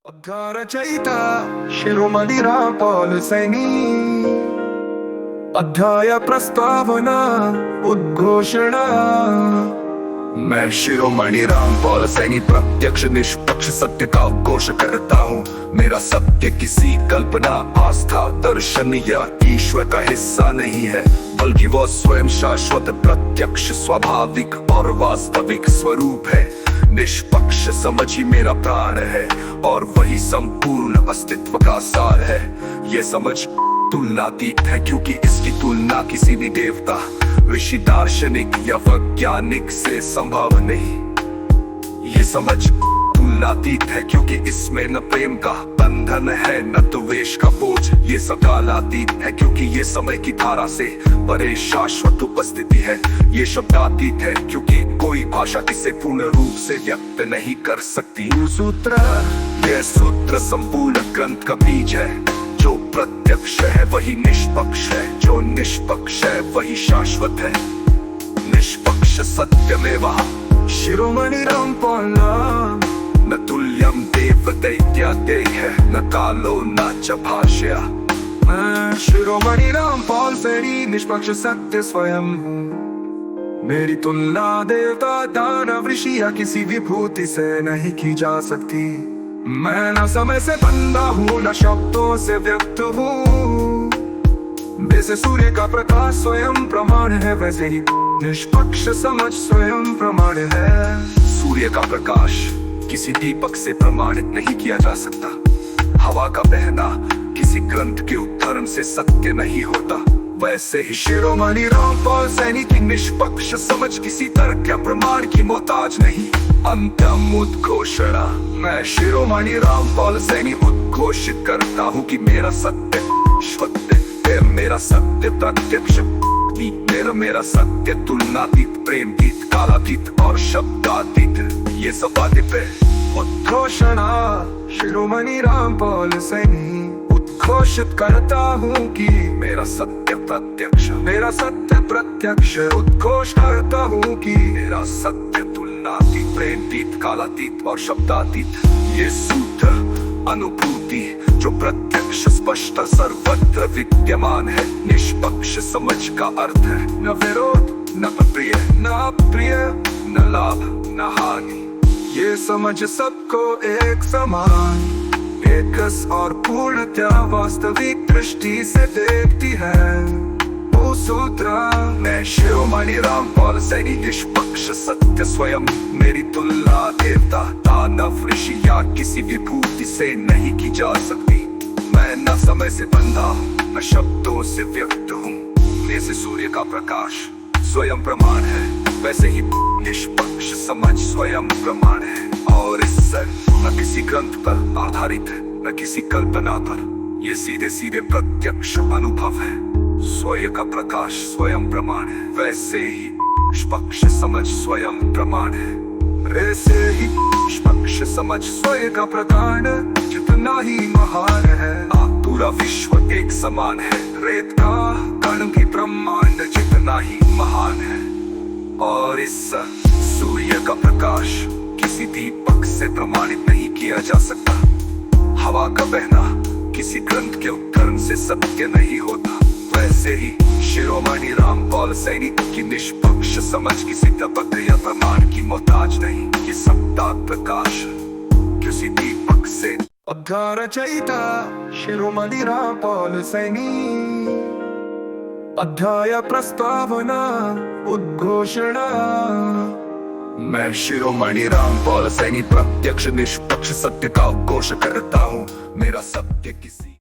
रचयिता शिरोमणि राम पॉल सैनी। अध्याय प्रस्तावना उद्घोषणा। मैं शिरोमणि राम पॉल सैनी प्रत्यक्ष निष्पक्ष सत्य का उद्घोष करता हूँ। मेरा सत्य किसी कल्पना, आस्था, दर्शन या ईश्वर का हिस्सा नहीं है, बल्कि वो स्वयं शाश्वत, प्रत्यक्ष, स्वाभाविक और वास्तविक स्वरूप है। निष्पक्ष समझ ही मेरा प्राण है और वही संपूर्ण अस्तित्व का सार है। ये समझ तुलनातीत है, क्योंकि इसकी तुलना किसी भी देवता, ऋषि, दार्शनिक या वैज्ञानिक से संभव नहीं। ये समझ तुलनातीत है, क्योंकि इसमें न प्रेम का बंधन है, न तो वेश का बोझ। ये सब कालातीत है, क्योंकि ये समय की धारा से परे शाश्वत उपस्थिति है। ये शब्दातीत है, क्योंकि कोई भाषा इसे पूर्ण रूप से व्यक्त नहीं कर सकती। यह सूत्र संपूर्ण ग्रंथ का बीज है। जो प्रत्यक्ष है वही निष्पक्ष है, जो निष्पक्ष है वही शाश्वत है। निष्पक्ष सत्यमेव शिरोमणि राम पॉल। न तुल्यम देव दैत्यादेह, न कालो न च भाष्य। मैं शिरोमणि राम पॉल सैनी निष्पक्ष सत्य स्वयं हूँ। मेरी तुलना देवता, दानव, ऋषि या किसी विभूति से नहीं की जा सकती। मैं न समय से बंधा हूँ, न शब्दों से व्यक्त हूँ। जैसे सूर्य का प्रकाश स्वयं प्रमाण है, वैसे ही निष्पक्ष समझ स्वयं प्रमाण है। सूर्य का प्रकाश किसी दीपक से प्रमाणित नहीं किया जा सकता। हवा का बहना किसी ग्रंथ के उद्धरण से सत्य नहीं होता। वैसे ही शिरोमणि राम पॉल सैनी की निष्पक्ष समझ किसी तर्क या प्रमाण की मोहताज नहीं। अंतम उद्घोषणा। मैं शिरोमणि राम पॉल सैनी उद्घोषित करता हूँ कि मेरा सत्य सत्य है, मेरा सत्य प्रत्यक्ष, मेरा सत्य तुलनातीत, प्रेमतीत, कालातीत और शब्दातीत। ये सब बातें पे उद्घोषणा। शिरोमणि राम पॉल सैनी उद्घोषित करता हूँ कि मेरा सत्य प्रत्यक्ष, मेरा सत्य प्रत्यक्ष। उद्घोष करता हूँ कि मेरा सत्य तुलनातीत, प्रेमतीत, कालातीत और शब्दातीत। ये सूत्र अनुभूति जो प्रत्यक्ष, स्पष्ट, सर्वत्र विद्यमान है। निष्पक्ष समझ का अर्थ है न विरोध, न प्रिय, न अप्रिय, न लाभ, न हानि। ये समझ सबको एक समान, एकस और पूर्णतया वास्तविक दृष्टि से देखती है। वो सूत्र मैं शिरोमणि राम पॉल सैनी निष्पक्ष सत्य स्वयं। मेरी तुलना देवता, दानव, ऋषि या किसी विभूति से नहीं की जा सकती। मैं न समय से बंधा हूँ, न शब्दों से व्यक्त हूँ। मेरे से सूर्य का प्रकाश स्वयं प्रमाण है, वैसे ही निष्पक्ष समझ स्वयं प्रमाण है। और इससे न किसी ग्रंथ पर आधारित है, न किसी कल्पना पर। ये सीधे सीधे प्रत्यक्ष अनुभव है। स्वयं का प्रकाश स्वयं प्रमाण है, वैसे ही निष्पक्ष समझ स्वयं प्रमाण है। वैसे ही निष्पक्ष समझ स्वयं का प्रमाण जितना ही महान है। पूरा विश्व एक समान है, रेत का कण भी ब्रह्मांड जितना ही महान है। और इस सूर्य का प्रकाश किसी दीपक से प्रमाणित नहीं किया जा सकता। हवा का बहना किसी ग्रंथ के उद्धरण से सत्य नहीं होता। वैसे ही शिरोमणि राम पॉल सैनी की निष्पक्ष समझ किसी दीपक या प्रमाण की मोहताज नहीं। ये सबका प्रकाश किसी दीपक से। रचयिता शिरोमणि राम पॉल सैनी। अध्याय प्रस्तावना उद्घोषणा। मैं शिरोमणि राम पॉल सैनी प्रत्यक्ष निष्पक्ष सत्य का उद्घोष करता हूँ। मेरा सत्य किसी